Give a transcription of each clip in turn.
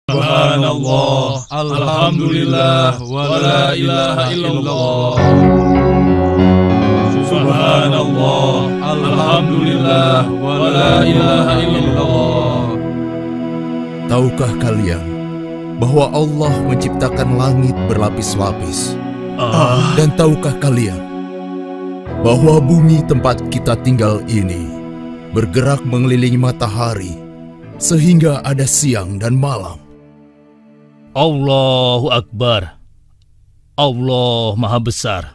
Subhanallah, Alhamdulillah, wa la ilaha illallah. Subhanallah, Alhamdulillah, wa la ilaha illallah. Tahukah kalian bahwa Allah menciptakan langit berlapis-lapis? Dan tahukah kalian bahwa bumi tempat kita tinggal ini bergerak mengelilingi matahari sehingga ada siang dan malam? Allahu Akbar. Allah Maha Besar.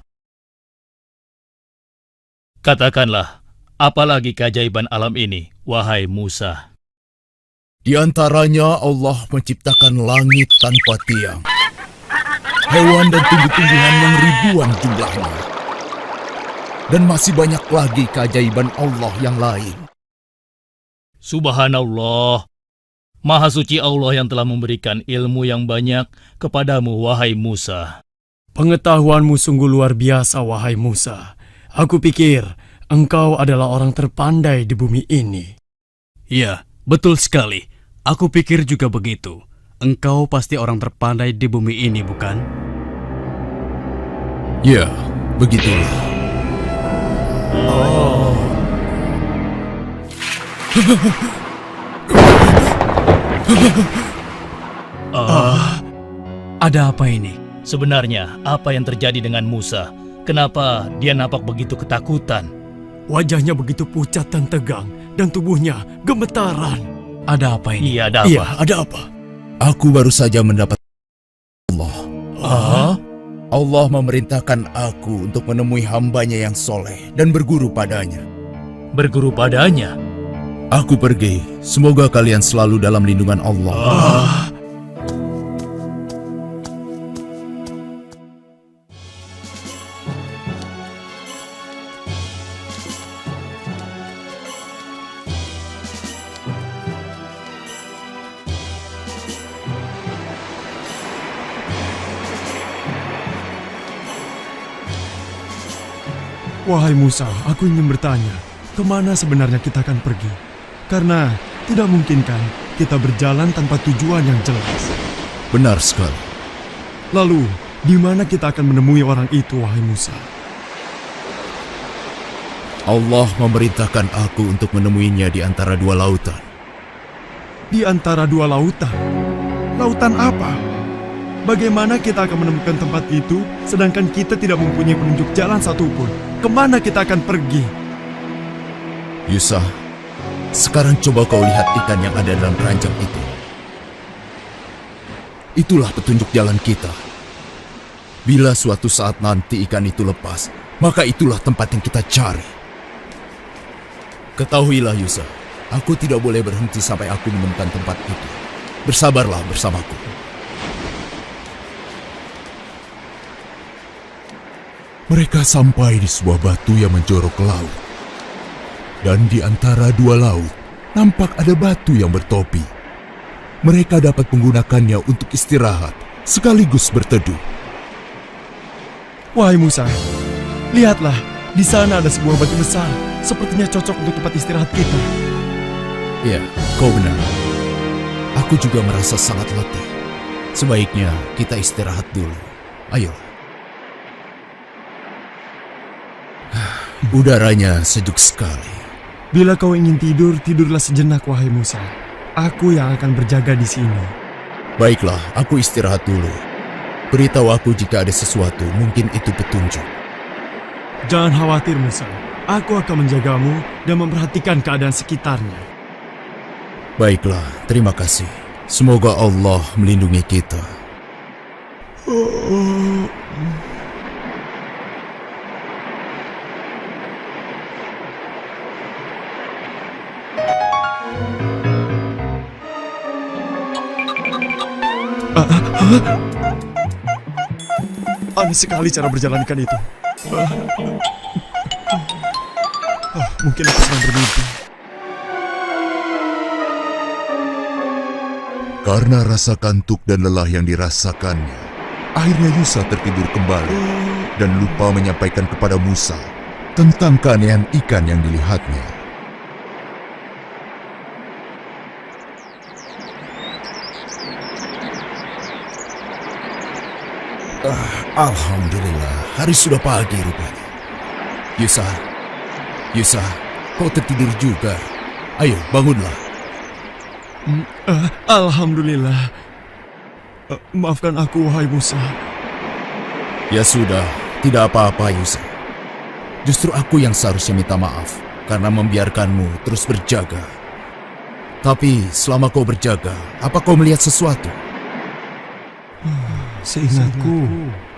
Katakanlah, apalagi keajaiban alam ini, wahai Musa? Di antaranya Allah menciptakan langit tanpa tiang, hewan dan tumbuh-tumbuhan yang ribuan jumlahnya, dan masih banyak lagi keajaiban Allah yang lain. Subhanallah, Maha Suci Allah yang telah memberikan ilmu yang banyak kepadamu, wahai Musa. Pengetahuanmu sungguh luar biasa, wahai Musa. Aku pikir engkau adalah orang terpandai di bumi ini. Ya, betul sekali. Aku pikir juga begitu. Engkau pasti orang terpandai di bumi ini, bukan? Ya, begitulah. Ada apa ini? Sebenarnya, apa yang terjadi dengan Musa? Kenapa dia nampak begitu ketakutan? Wajahnya begitu pucat dan tegang, dan tubuhnya gemetaran. Ada apa ini? Iya, ada apa? Iya, ada apa? Aku baru saja mendapat Allah. Ah? Allah memerintahkan aku untuk menemui hambanya yang soleh dan berguru padanya. Berguru padanya? Aku pergi. Semoga kalian selalu dalam lindungan Allah. Wahai Musa, aku ingin bertanya, kemana sebenarnya kita akan pergi? Karena tidak mungkin kan kita berjalan tanpa tujuan yang jelas. Benar sekali. Lalu, di mana kita akan menemui orang itu, wahai Musa? Allah memerintahkan aku untuk menemuinya di antara dua lautan. Di antara dua lautan? Lautan apa? Bagaimana kita akan menemukan tempat itu, sedangkan kita tidak mempunyai penunjuk jalan satupun? Kemana kita akan pergi? Yusa, sekarang coba kau lihat ikan yang ada dalam keranjang itu. Itulah petunjuk jalan kita. Bila suatu saat nanti ikan itu lepas, maka itulah tempat yang kita cari. Ketahuilah Yusa, aku tidak boleh berhenti sampai aku menemukan tempat itu. Bersabarlah bersamaku. Mereka sampai di sebuah batu yang menjorok ke laut. Dan di antara dua laut, nampak ada batu yang bertopi. Mereka dapat menggunakannya untuk istirahat, sekaligus berteduh. Wahai Musa, lihatlah, di sana ada sebuah batu besar. Sepertinya cocok untuk tempat istirahat kita. Ya, kau benar. Aku juga merasa sangat letih. Sebaiknya kita istirahat dulu. Ayo. Udaranya sejuk sekali. Bila kau ingin tidur, tidurlah sejenak, wahai Musa. Aku yang akan berjaga di sini. Baiklah, aku istirahat dulu. Beritahu aku jika ada sesuatu, mungkin itu petunjuk. Jangan khawatir, Musa. Aku akan menjagamu dan memperhatikan keadaan sekitarnya. Baiklah, terima kasih. Semoga Allah melindungi kita. Aneh sekali cara berjalan ikan itu. Mungkin aku sedang bermimpi. Karena rasa kantuk dan lelah yang dirasakannya, akhirnya Yusa tertidur kembali dan lupa menyampaikan kepada Musa tentang keanehan ikan yang dilihatnya. Alhamdulillah, hari sudah pagi rupanya. Yusa, kau tertidur juga. Ayo, bangunlah. Alhamdulillah. Maafkan aku, wahai Musa. Ya sudah, tidak apa-apa Yusa. Justru aku yang seharusnya minta maaf karena membiarkanmu terus berjaga. Tapi selama kau berjaga, apa kau melihat sesuatu? Seingatku,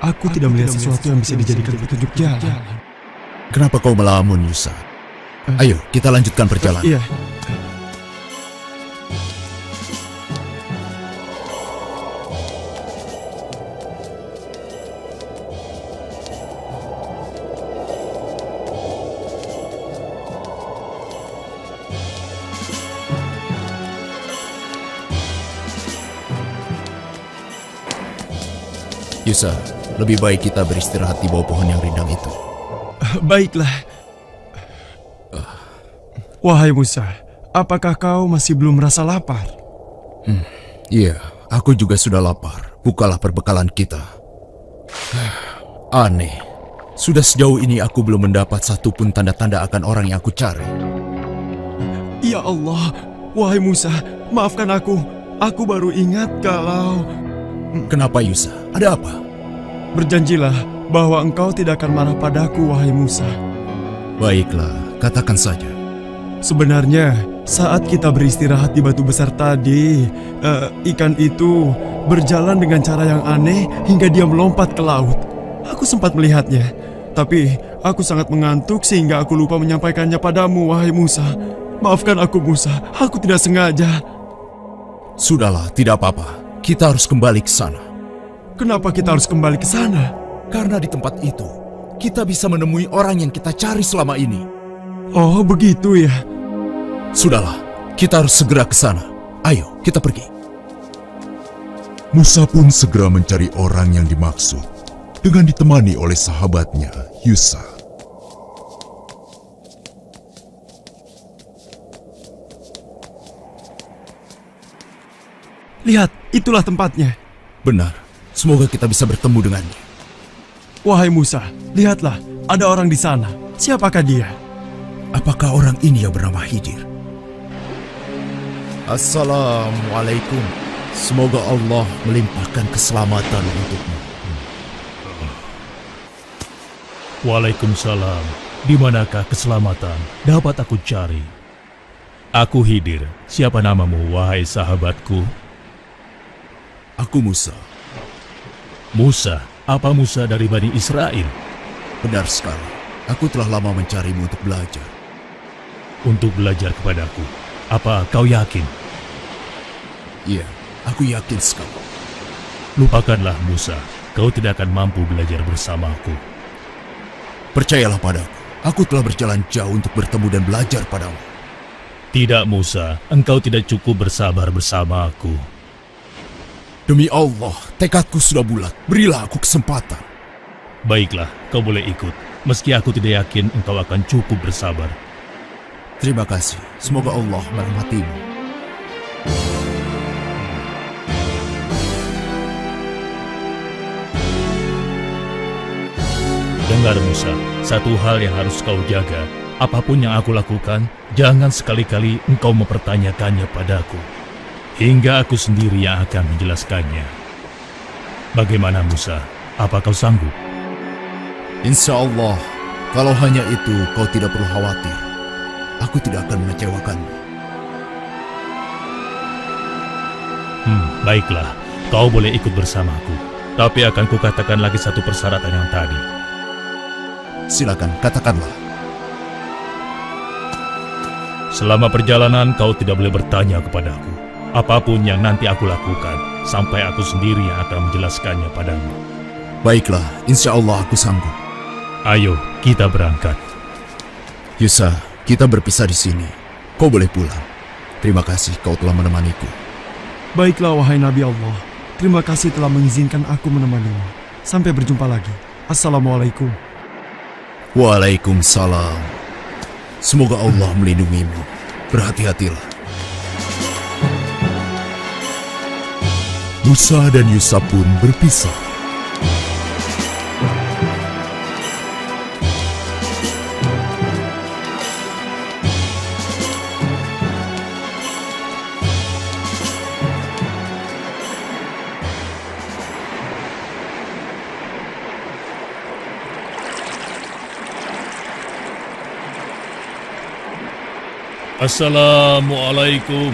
aku tidak melihat sesuatu yang bisa dijadikan petunjuk jalan. Kenapa kau melamun, Yusa? Ayo, kita lanjutkan perjalanan. Iya. Yusa, lebih baik kita beristirahat di bawah pohon yang rindang itu. Baiklah. Wahai Musa, apakah kau masih belum merasa lapar? Iya, aku juga sudah lapar. Bukalah perbekalan kita. Aneh, sudah sejauh ini aku belum mendapat satupun tanda-tanda akan orang yang aku cari. Ya Allah, wahai Musa, maafkan aku. Aku baru ingat kalau... Kenapa Yusa? Ada apa? Berjanjilah bahwa engkau tidak akan marah padaku, wahai Musa. Baiklah, katakan saja. Sebenarnya, saat kita beristirahat di batu besar tadi, ikan itu berjalan dengan cara yang aneh hingga dia melompat ke laut. Aku sempat melihatnya, tapi aku sangat mengantuk sehingga aku lupa menyampaikannya padamu, wahai Musa. Maafkan aku, Musa. Aku tidak sengaja. Sudahlah, tidak apa-apa. Kita harus kembali ke sana. Kenapa kita harus kembali ke sana? Karena di tempat itu, kita bisa menemui orang yang kita cari selama ini. Oh, begitu ya. Sudahlah, kita harus segera ke sana. Ayo, kita pergi. Musa pun segera mencari orang yang dimaksud, dengan ditemani oleh sahabatnya, Yusa. Lihat, itulah tempatnya. Benar, semoga kita bisa bertemu dengannya. Wahai Musa, lihatlah, ada orang di sana. Siapakah dia? Apakah orang ini yang bernama Khidir? Assalamualaikum. Semoga Allah melimpahkan keselamatan untukmu. Waalaikumsalam. Di manakah keselamatan dapat aku cari? Aku Khidir. Siapa namamu, wahai sahabatku? Aku Musa. Musa? Apa Musa dari Bani Israel? Benar sekali. Aku telah lama mencarimu untuk belajar. Untuk belajar kepadaku. Apa kau yakin? Iya, aku yakin sekali. Lupakanlah Musa. Kau tidak akan mampu belajar bersamaku. Percayalah padaku. Aku telah berjalan jauh untuk bertemu dan belajar padamu. Tidak Musa, engkau tidak cukup bersabar bersama aku. Demi Allah, tekadku sudah bulat. Berilah aku kesempatan. Baiklah, kau boleh ikut. Meski aku tidak yakin engkau akan cukup bersabar. Terima kasih. Semoga Allah merahmatimu. Dengar Musa, satu hal yang harus kau jaga. Apapun yang aku lakukan, jangan sekali-kali engkau mempertanyakannya padaku. Hingga aku sendiri yang akan menjelaskannya. Bagaimana Musa? Apa kau sanggup? Insya Allah, kalau hanya itu kau tidak perlu khawatir. Aku tidak akan mengecewakanmu. Baiklah, kau boleh ikut bersamaku. Tapi akan kukatakan lagi satu persyaratan yang tadi. Silakan, katakanlah. Selama perjalanan kau tidak boleh bertanya kepadaku. Apapun yang nanti aku lakukan, sampai aku sendiri yang akan menjelaskannya padamu. Baiklah, insya Allah aku sanggup. Ayo, kita berangkat. Yusa, kita berpisah di sini. Kau boleh pulang. Terima kasih kau telah menemaniku. Baiklah, wahai Nabi Allah. Terima kasih telah mengizinkan aku menemanimu. Sampai berjumpa lagi. Assalamualaikum. Waalaikumsalam. Semoga Allah melindungimu. Berhati-hatilah. Musa dan Yusa pun berpisah. Assalamualaikum.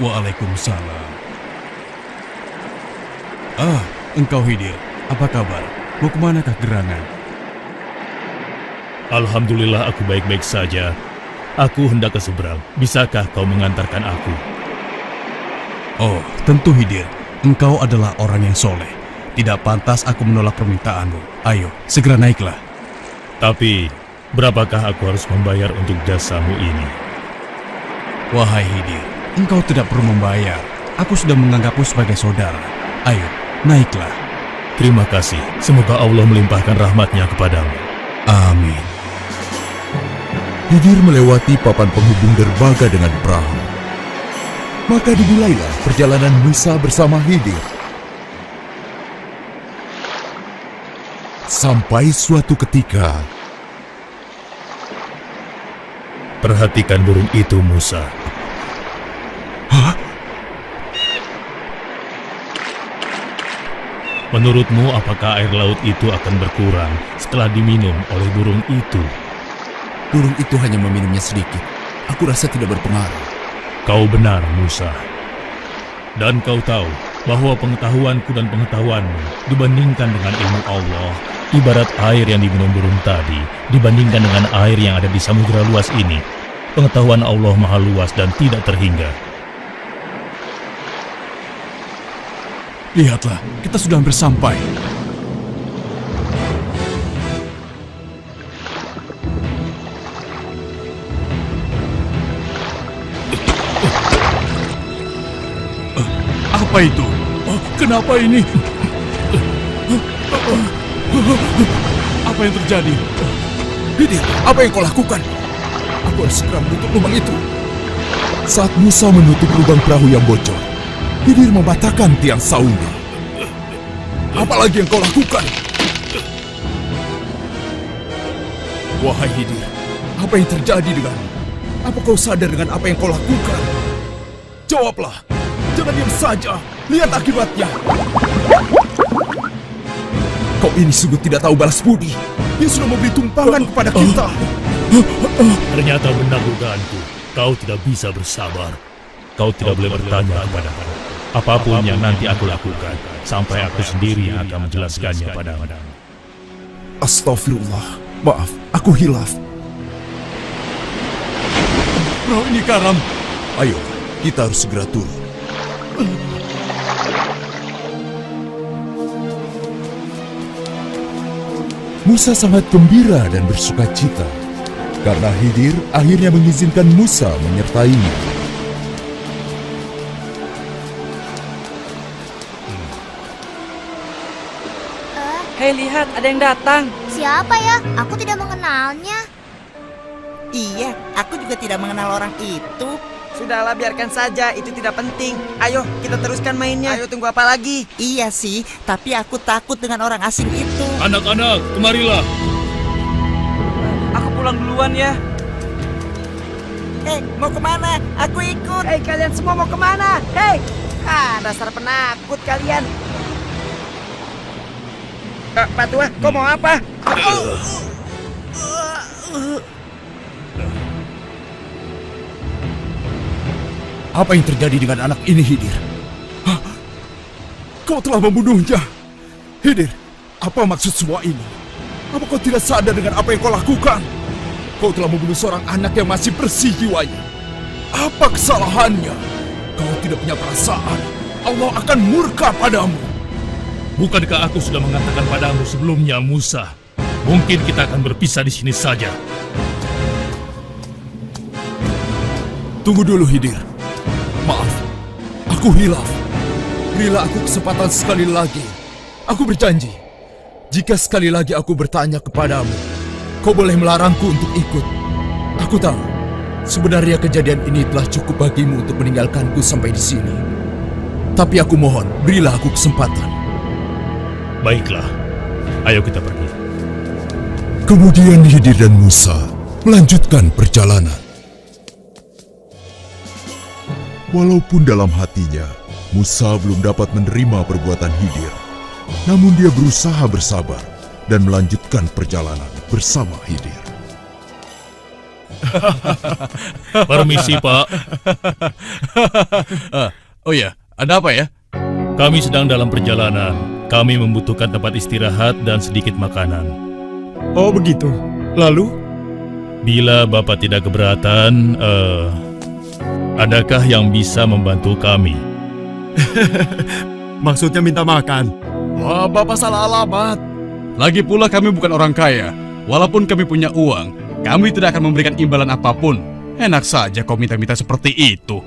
Waalaikumsalam. Engkau Hidir, apa kabar? Mau kemanakah gerangan? Alhamdulillah aku baik-baik saja. Aku hendak ke seberang. Bisakah kau mengantarkan aku? Oh, tentu Hidir. Engkau adalah orang yang soleh. Tidak pantas aku menolak permintaanmu. Ayo, segera naiklah. Tapi, berapakah aku harus membayar untuk jasamu ini? Wahai Hidir, engkau tidak perlu membayar. Aku sudah menganggapmu sebagai saudara. Ayo, naiklah. Terima kasih. Semoga Allah melimpahkan rahmatnya kepadamu. Amin. Hidir melewati papan penghubung derbaga dengan perahu. Maka dimulailah perjalanan Musa bersama Hidir. Sampai suatu ketika, Perhatikan burung itu, Musa. Menurutmu, apakah air laut itu akan berkurang setelah diminum oleh burung itu? Burung itu hanya meminumnya sedikit. Aku rasa tidak berpengaruh. Kau benar, Musa. Dan kau tahu bahwa pengetahuanku dan pengetahuanmu dibandingkan dengan ilmu Allah, ibarat air yang diminum burung tadi dibandingkan dengan air yang ada di samudera luas ini. Pengetahuan Allah maha luas dan tidak terhingga. Lihatlah, kita sudah hampir sampai. Apa itu? Kenapa ini? Apa yang terjadi? Hidir, apa yang kau lakukan? Aku harus segera menutup lubang itu. saat Musa menutup lubang perahu yang bocor, Hidir mematahkan tiang saungnya. Apalagi yang kau lakukan? Wahai Hidir, apa yang terjadi denganmu? Apa kau sadar dengan apa yang kau lakukan? Jawablah, jangan diam saja. Lihat akibatnya. Kau ini sungguh tidak tahu balas budi. Dia sudah memberi tumpangan kepada kita. Ternyata benar dugaanku. Kau tidak bisa bersabar. Kau tidak boleh bertanya kepadaku. Apapun yang nanti aku lakukan, sampai aku sendiri yang akan menjelaskannya padamu. Astagfirullah, maaf, aku hilaf. Bro, ini karam. Ayo, kita harus segera turun. Musa sangat gembira dan bersuka cita karena Hidir akhirnya mengizinkan Musa menyertainya. Hei, lihat, ada yang datang. Siapa ya? Aku tidak mengenalnya. Iya, aku juga tidak mengenal orang itu. Sudahlah, biarkan saja, itu tidak penting. Ayo, kita teruskan mainnya. Ayo, tunggu apa lagi? Iya sih, tapi aku takut dengan orang asing itu. Anak-anak, kemarilah. Aku pulang duluan ya. Hei, mau kemana? Aku ikut. Hei, kalian semua mau kemana? Hei! Dasar penakut kalian. Pak Tua, kau mau apa? Apa yang terjadi dengan anak ini, Hidir? Hah? Kau telah membunuhnya. Hidir, apa maksud semua ini? Apa kau tidak sadar dengan apa yang kau lakukan? Kau telah membunuh seorang anak yang masih bersih jiwanya. Apa kesalahannya? Kau tidak punya perasaan. Allah akan murka padamu. Bukankah aku sudah mengatakan padamu sebelumnya, Musa? Mungkin kita akan berpisah di sini saja. Tunggu dulu, Hidir. Maaf, aku hilaf. Berilah aku kesempatan sekali lagi. Aku berjanji, jika sekali lagi aku bertanya kepadamu, kau boleh melarangku untuk ikut. Aku tahu, sebenarnya kejadian ini telah cukup bagimu untuk meninggalkanku sampai di sini. Tapi aku mohon, berilah aku kesempatan. Baiklah, ayo kita pergi. Kemudian Hidir dan Musa melanjutkan perjalanan. Walaupun dalam hatinya, Musa belum dapat menerima perbuatan Hidir, namun dia berusaha bersabar dan melanjutkan perjalanan bersama Hidir. Permisi, Pak. Oh ya, ada apa ya? Kami sedang dalam perjalanan. Kami membutuhkan tempat istirahat dan sedikit makanan. Oh begitu. Lalu? Bila Bapak tidak keberatan, adakah yang bisa membantu kami? Maksudnya minta makan. Wah, Bapak salah alamat. Lagi pula kami bukan orang kaya. Walaupun kami punya uang, kami tidak akan memberikan imbalan apapun. Enak saja kau minta-minta seperti itu.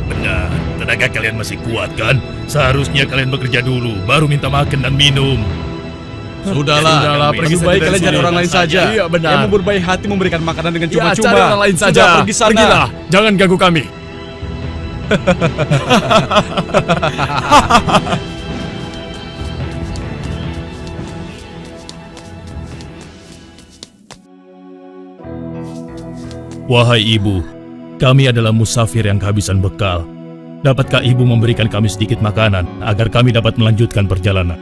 Benar, tenaga kalian masih kuat kan? Seharusnya kalian bekerja dulu, baru minta makan dan minum. Sudahlah, pergi lebih saja baik dari kalian sini. cari orang lain saja. Iya, benar. Yang berbaik hati memberikan makanan dengan Ya, cuma-cuma. cari orang lain saja. Sudah, pergi sana. Pergilah, jangan ganggu kami. Wahai ibu, kami adalah musafir yang kehabisan bekal. Dapatkah ibu memberikan kami sedikit makanan agar kami dapat melanjutkan perjalanan?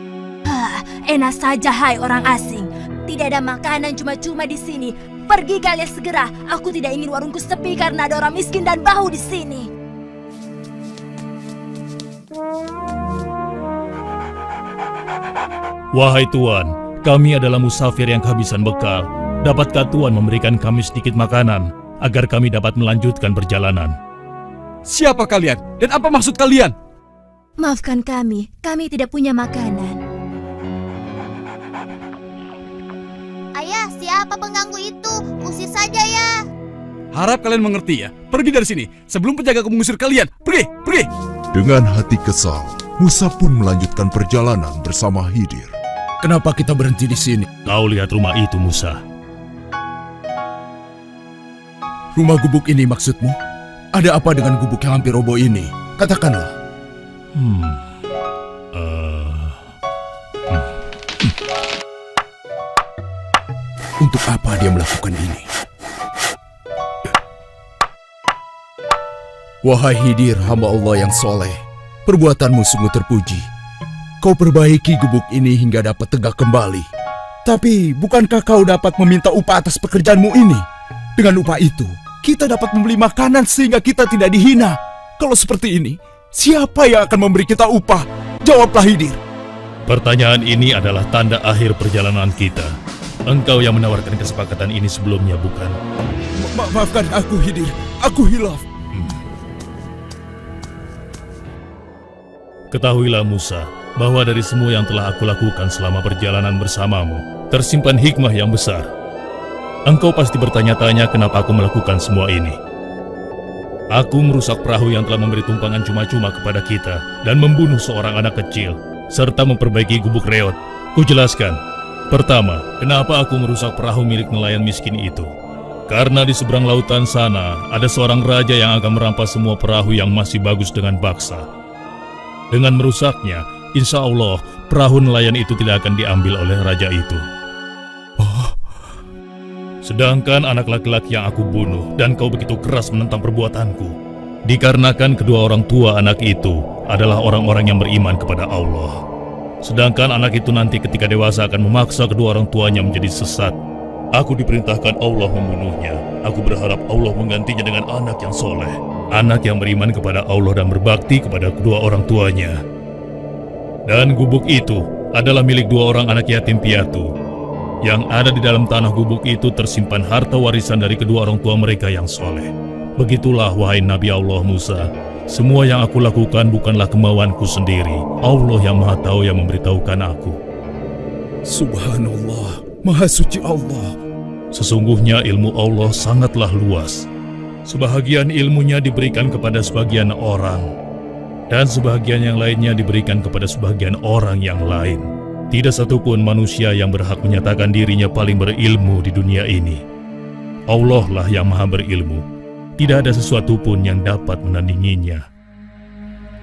Enak saja hai orang asing. Tidak ada makanan cuma-cuma di sini. Pergi kalian segera. Aku tidak ingin warungku sepi karena ada orang miskin dan bau di sini. Wahai Tuan, kami adalah musafir yang kehabisan bekal. Dapatkah Tuan memberikan kami sedikit makanan agar kami dapat melanjutkan perjalanan? Siapa kalian? Dan apa maksud kalian? Maafkan kami tidak punya makanan. Ayah, siapa pengganggu itu? Usir saja ya. Harap kalian mengerti ya. Pergi dari sini sebelum penjagaku mengusir kalian. Pergi, pergi. Dengan hati kesal, Musa pun melanjutkan perjalanan bersama Khidir. Kenapa kita berhenti di sini? Kau lihat rumah itu, Musa. Rumah gubuk ini maksudmu? Ada apa dengan gubuk yang hampir roboh ini? Katakanlah. Untuk apa dia melakukan ini? Wahai Khidir, hamba Allah yang soleh, perbuatanmu sungguh terpuji. Kau perbaiki gubuk ini hingga dapat tegak kembali. Tapi, bukankah kau dapat meminta upah atas pekerjaanmu ini? Dengan upah itu, kita dapat membeli makanan sehingga kita tidak dihina. Kalau seperti ini, siapa yang akan memberi kita upah? Jawablah Khidir. Pertanyaan ini adalah tanda akhir perjalanan kita. Engkau yang menawarkan kesepakatan ini sebelumnya, bukan? Maafkan aku Khidir, aku hilaf. Ketahuilah Musa, bahwa dari semua yang telah aku lakukan selama perjalanan bersamamu, tersimpan hikmah yang besar. Engkau pasti bertanya-tanya kenapa aku melakukan semua ini. Aku merusak perahu yang telah memberi tumpangan cuma-cuma kepada kita dan membunuh seorang anak kecil, serta memperbaiki gubuk reot. Kujelaskan. Pertama, kenapa aku merusak perahu milik nelayan miskin itu? Karena di seberang lautan sana, ada seorang raja yang akan merampas semua perahu yang masih bagus dengan paksa. Dengan merusaknya, insya Allah, perahu nelayan itu tidak akan diambil oleh raja itu. Sedangkan anak laki-laki yang aku bunuh dan kau begitu keras menentang perbuatanku, dikarenakan kedua orang tua anak itu adalah orang-orang yang beriman kepada Allah. Sedangkan anak itu nanti ketika dewasa akan memaksa kedua orang tuanya menjadi sesat. Aku diperintahkan Allah membunuhnya. Aku berharap Allah menggantinya dengan anak yang soleh, anak yang beriman kepada Allah dan berbakti kepada kedua orang tuanya. Dan gubuk itu adalah milik dua orang anak yatim piatu. Yang ada di dalam tanah gubuk itu tersimpan harta warisan dari kedua orang tua mereka yang soleh. Begitulah wahai Nabi Allah Musa, semua yang aku lakukan bukanlah kemauanku sendiri. Allah yang Maha Tahu yang memberitahukan aku. Subhanallah, Maha Suci Allah. Sesungguhnya ilmu Allah sangatlah luas. Sebahagian ilmunya diberikan kepada sebagian orang, dan sebahagian yang lainnya diberikan kepada sebagian orang yang lain. Tidak satupun manusia yang berhak menyatakan dirinya paling berilmu di dunia ini. Allah lah yang maha berilmu. Tidak ada sesuatu pun yang dapat menandinginya.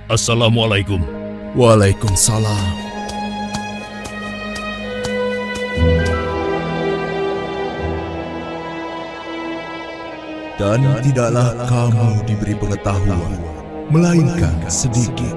Assalamualaikum. Waalaikumsalam. Dan tidaklah kamu diberi pengetahuan, melainkan sedikit.